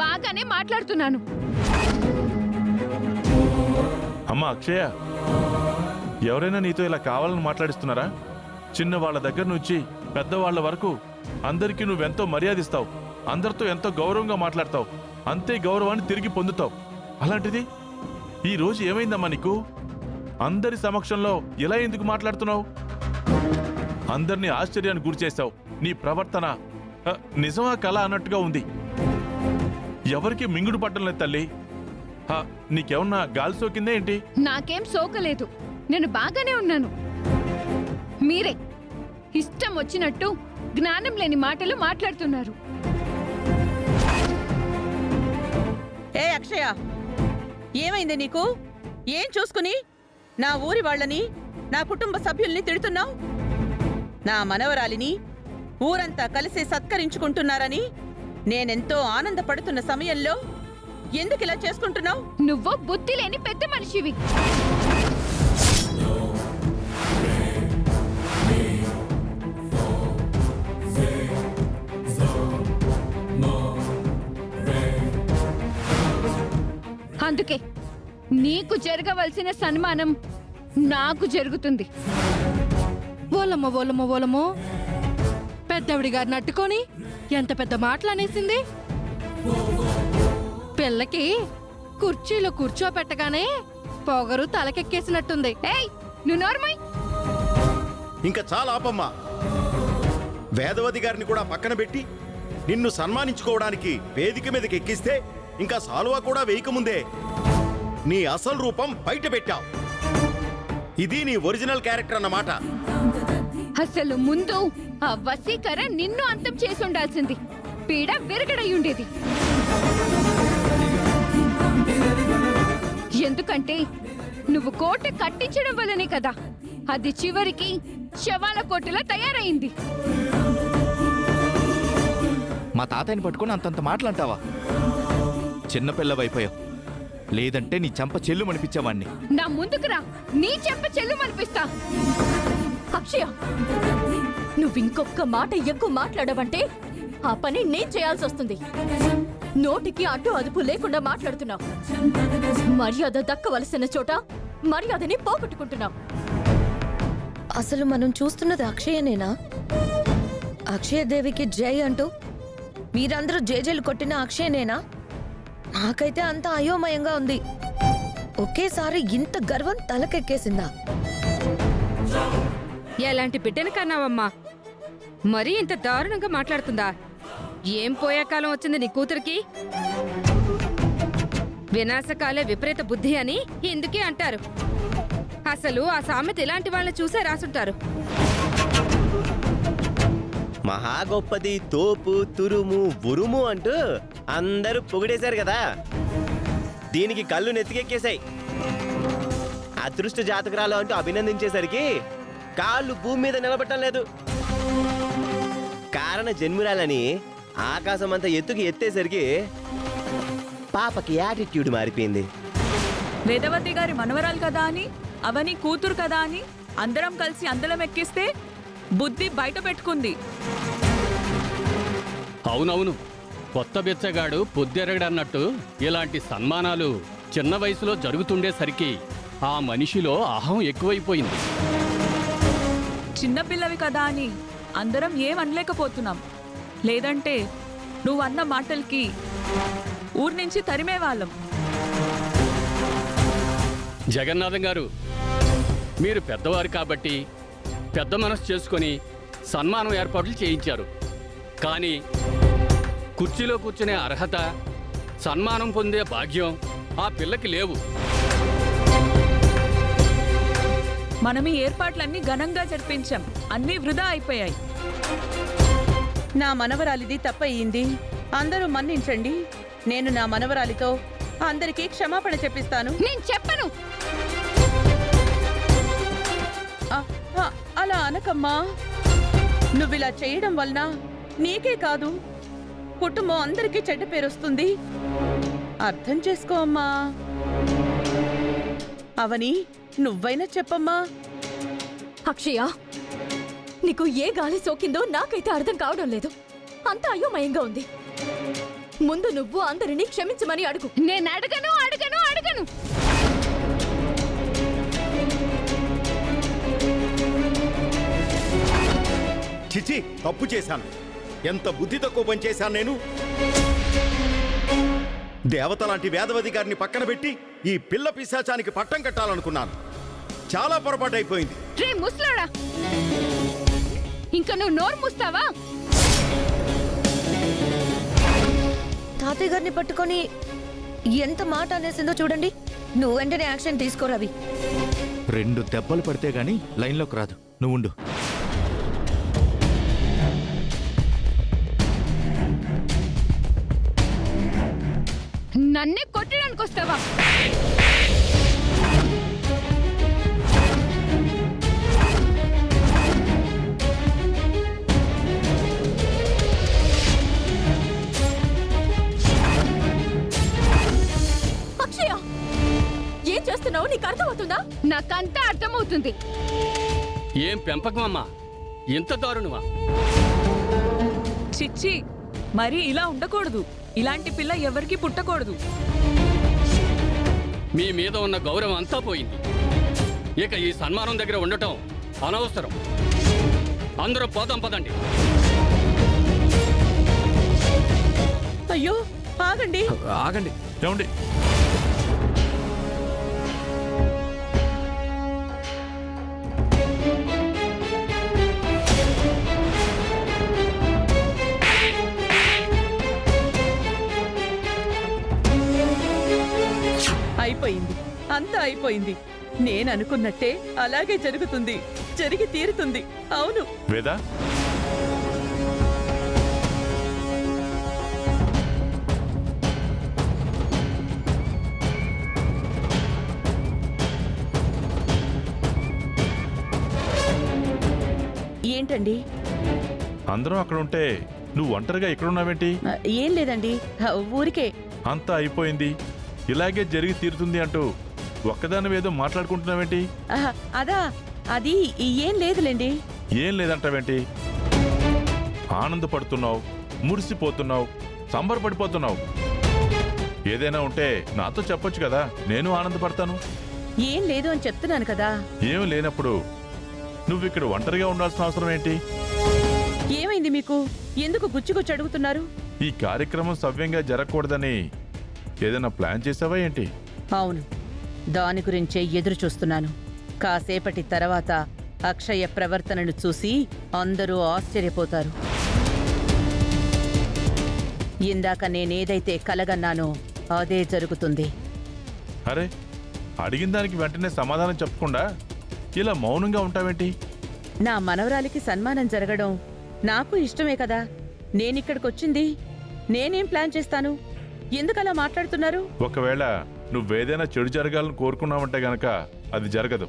బాగానే మాట్లాడుతున్నాను. అమ్మా అక్షయ, ఎవరైనా నీతో ఇలా కావాలని మాట్లాడిస్తున్నారా? చిన్న వాళ్ళ దగ్గర నుంచి పెద్దవాళ్ల వరకు అందరికీ నువ్వెంతో మర్యాదిస్తావు, అందరితో ఎంతో గౌరవంగా మాట్లాడతావు, అంతే గౌరవాన్ని తిరిగి పొందుతావు. అలాంటిది ఈ రోజు ఏమైందమ్మా నీకు? అందరి సమక్షంలో ఇలా ఎందుకు మాట్లాడుతున్నావు? అందరినీ ఆశ్చర్యానికి గురిచేశావు. నీ ప్రవర్తన నిజమా కళ అన్నట్టుగా ఉంది. ఎవరికి మింగుడు పట్టం లేదు తల్లి. నీకేమన్నా గాలి సోకిందే ఏంటి? నాకేం సోకలేదు, నేను బాగానే ఉన్నాను. మీరే ఇష్టం వచ్చినట్టు జ్ఞానం లేని మాటలు మాట్లాడుతున్నారు. ఏ అక్షయ, ఏమైంది నీకు? ఏం చూసుకుని నా ఊరి వాళ్ళని, నా కుటుంబ సభ్యుల్ని తిడుతున్నావు? నా మనవరాలిని ఊరంతా కలిసి సత్కరించుకుంటున్నారని నేనెంతో ఆనందపడుతున్న సమయంలో ఎందుకిలా చేసుకుంటున్నావు? నువ్వు బుద్ధి లేని పెద్ద మనిషివి. అందుకే నీకు జరగవలసిన సన్మానం నాకు జరుగుతుంది. ఓలమ్మో ఓలమ్మో ఓలమ్మో, పెద్దవిడి గారు నట్టుకొని ఎంత పెద్ద మాటలు అనేసింది. పిల్లకి కుర్చీలో కూర్చోపెట్టగానే పొగరు తలకెక్కేసినట్టుంది. ఏయ్, నువ్వు నోర్మై. ఇంకా చాలా ఆపమ్మా. వేదవతి గారిని కూడా పక్కన పెట్టి నిన్ను సన్మానించుకోవడానికి వేదిక మీదకి ఎక్కిస్తే ఇంకా సాలువా కూడా వేయకముందే నీ అసలు రూపం బయట పెట్టావు. ఇది నీ ఒరిజినల్ క్యారెక్టర్ అన్నమాట. అసలు ముందు ఆ వసీకర నిన్ను అంతం చేసి ఉండాల్సింది. పీడ విరగడయ్యుండేది. ఎందుకంటే నువ్వు కోట కట్టించడం వల్లనే కదా అది చివరికి శవాల కోటలా తయారైంది. మా తాతయ్యని పట్టుకుని అంతంత మాటలంటావా? చిన్నపిల్లవైపోయావు. లేదంటే నీ చెంప చెల్లు మనిపించేవాణ్ణి. నా ముందుకు రా, నీ చెంప చెల్లు మనిపిస్తా. అక్షయ, నువ్వు ఇంకొక మాట ఎక్కువ మాట్లాడవంటే ఆ పని నేను చేయాల్సి వస్తుంది. నోటికి అడ్డు అదుపు లేకుండా మాట్లాడుతున్నావు. మర్యాద దక్కవలసిన చోట మర్యాదని పోగొట్టుకుంటున్నావు. అసలు మనం చూస్తున్నది అక్షయనేనా? అక్షయదేవికి జై అంటూ మీరందరూ జేజేలు కొట్టిన అక్షయనేనా? నాకైతే అంత అయోమయంగా ఉంది. ఒకేసారి ఇంత గర్వం తలకెక్కేసిందా? ఎలాంటి బిడ్డను కన్నావమ్మా? మరీ ఇంత దారుణంగా మాట్లాడుతుందా? ఏం పోయే కాలం వచ్చింది నీ కూతురికి? వినాశకాలే విపరీత బుద్ధి అని ఇందుకే అంటారు. అసలు ఆ సామెత ఇలాంటి వాళ్ళని చూసే రాసుంటారు. మహా గొప్పది, తోపు, తురుము, ఉరుము అంటూ అందరూ పొగిడేశారు కదా. దీనికి కళ్ళు నెత్తికెక్కేశాయి. అదృష్ట జాతకురాలు అంటూ అభినందించేసరికి కాళ్ళు భూమి మీద నిలబట్టం లేదు. కారణ జన్మురాలని ఆకాశం అంతా ఎత్తుకి ఎత్తేసరికి పాపకి యాటిట్యూడ్ మారిపోయింది. వేదవతి గారి మనవరాలు కదా అని, అవని కూతురు కదా అని అందరం కలిసి అందలం ఎక్కిస్తే బుద్ధి బయట పెట్టుకుంది. అవునవును, కొత్త బిచ్చగాడు పొద్దెరగడన్నట్టు ఇలాంటి సన్మానాలు చిన్న వయసులో జరుగుతుండేసరికి ఆ మనిషిలో అహం ఎక్కువైపోయింది. చిన్నపిల్లవి కదా అని అందరం ఏం అనలేకపోతున్నాం. లేదంటే నువ్వన్న మాటలకి ఊరి నుంచి తరిమేవాళ్ళం. జగన్నాథం గారు, మీరు పెద్దవారు కాబట్టి పెద్ద మనసు చేసుకొని సన్మానం ఏర్పాట్లు చేయించారు. కానీ కుర్చీలో కూర్చునే అర్హత, సన్మానం పొందే భాగ్యం ఆ పిల్లకి లేవు. మనం ఈ ఏర్పాట్లన్నీ ఘనంగా జరిపించాం, అన్నీ వృధా అయిపోయాయి. నా మనవరాలిది తప్పయింది, అందరూ మన్నించండి. నేను నా మనవరాలితో అందరికీ క్షమాపణ చెప్పిస్తాను. నేను చెప్పను. అలా అనకమ్మా. నువ్విలా చేయడం వలన నీకే కాదు, కుటుంబం అందరికీ చెడ్డ పేరొస్తుంది. అర్థం చేసుకో అమ్మా. అవని, నువ్వైనా చెప్పమ్మా. అక్షయ, నీకు ఏ గాలి సోకిందో నాకైతే అర్థం కావడం లేదు. అంత అయోమయంగా ఉంది. ముందు నువ్వు అందరినీ క్షమించమని అడుగు. నేను అడగను అడగను అడగను. చిచి, తప్పు చేశాను. ఎంత బుద్ధి తక్కువ పని చేశాను నేను. దేవత లాంటి వేదవతి గారిని పక్కన పెట్టి ఈ పిల్ల పిశాచానికి పట్టం కట్టాలనుకున్నాను. చాలా పొరపాటు అయిపోయింది. రే ముసలాడా, ఇంకా నువ్వు నోరు మూస్తావా? తాతయ్య గారిని పట్టుకొని ఎంత మాట అనేసిందో చూడండి. నువ్వు వెంటనే యాక్షన్ తీసుకో రవి. 2 దెబ్బలు పడితే గాని లైన్లోకి రాదు. నువ్వు ఉండు. నన్నే కొట్టడానికి వస్తావా? అక్షయ, ఏం చేస్తున్నావు? నీకు అర్థమవుతుందా? నాకంతా అర్థమవుతుంది. ఏం పెంపకమమ్మా, ఇంత దారుణమా? చిచ్చి, మరి ఇలా ఉండకూడదు. ఇలాంటి పిల్ల ఎవరికి పుట్టకూడదు. మీ మీద ఉన్న గౌరవం అంతా పోయింది. ఇక ఈ సన్మానం దగ్గర ఉండటం అనవసరం. అందరూ పోదాం పదండి. అయ్యో ఆగండి. ఆగండి. ఏమండి? అయిపోయింది, అంతా అయిపోయింది. నేను అనుకున్నట్టే అలాగే జరుగుతుంది. జరిగి తీరుతుంది. అవును. వేదా, ఏంటండి? అందరం అక్కడ ఉంటే నువ్వు ఒంటరిగా ఎక్కడున్నావేంటి? ఏం లేదండి, ఊరికే. అంతా అయిపోయింది, ఇలాగే జరిగి తీరుతుంది అంటూ ఒక్కదానివేదో మాట్లాడుకుంటున్నావేంటి? అదా, అది ఏం లేదులేండి. ఏం లేదంటావేంటి? ఆనందపడుతున్నావు, మురిసిపోతున్నావు, సంబరపడిపోతున్నావు. ఏదైనా ఉంటే నాతో చెప్పొచ్చు కదా, నేను ఆనందపడతాను. ఏం లేదు అని చెప్తున్నాను కదా. ఏం లేనప్పుడు నువ్వు ఇక్కడ ఒంటరిగా ఉండాల్సిన అవసరం ఏంటి? ఏమైంది మీకు? ఎందుకు గుచ్చుగుచ్చి అడుగుతున్నారు? ఈ కార్యక్రమం సవ్యంగా జరగకూడదని ఏదైనా ప్లాన్ చేసావా ఏంటి? అవును, దాని గురించే ఎదురు చూస్తున్నాను. కాసేపటి తర్వాత అక్షయ ప్రవర్తనను చూసి అందరూ ఆశ్చర్యపోతారు. ఇందాక నేనేదైతే కలగన్నానో అదే జరుగుతుంది. అరే, అడిగిన దానికి వెంటనే సమాధానం చెప్పకుండా ఇలా మౌనంగా ఉంటావేంటి? నా మనవరాలికి సన్మానం జరగడం నాకు ఇష్టమే కదా. నేనిక్కడికొచ్చింది. నేనేం ప్లాన్ చేస్తాను? ఎందుకలా మాట్లాడుతున్నారు? ఒకవేళ నువ్వేదైనా చెడు జరగాలని కోరుకున్నావంటే గనక అది జరగదు.